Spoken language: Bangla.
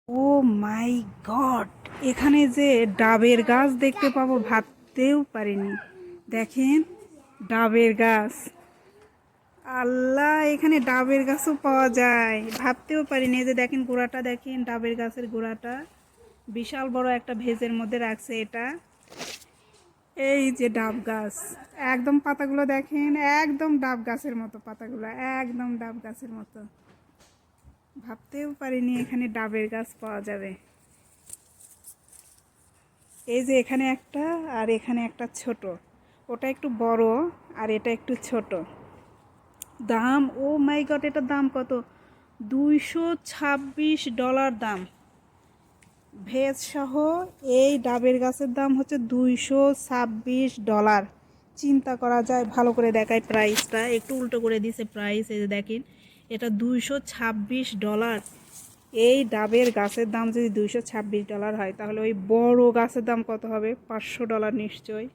ও মাই গড, এখানে যে ডাবের গাছ দেখতে পাবো ভাবতেও পারিনি। দেখেন, ডাবের গাছ। আল্লাহ, এখানে ডাবের গাছও পাওয়া যায়, ভাবতেও পারিনি। এই যে দেখেন গোড়াটা, দেখেন ডাবের গাছের গোড়াটা বিশাল বড় একটা ভেজের মধ্যে রাখছে এটা। এই যে ডাব গাছ, একদম পাতাগুলো দেখেন, একদম ডাব গাছের মতো পাতাগুলো, একদম ডাব গাছের মতো। ভাবতেও পারিনি এখানে ডাবের গাছ পাওয়া যাবে। এই যে এখানে একটা, আর এখানে একটা ছোট, ওটা একটু বড় আর এটা একটু ছোট। দাম, ও মাই গড, এটার দাম কত? $226 দাম। ভেজ সহ এই ডাবের গাছের দাম হচ্ছে $226। চিন্তা করা যায়, ভালো করে দেখায় প্রাইসটা, একটু উল্টো করে দিছে প্রাইস। এই যে দেখেন, এটা $226। এই ডাবের গাছের দাম যদি $226 হয়, তাহলে ওই বড় গাছের দাম কত হবে? $500 নিশ্চয়।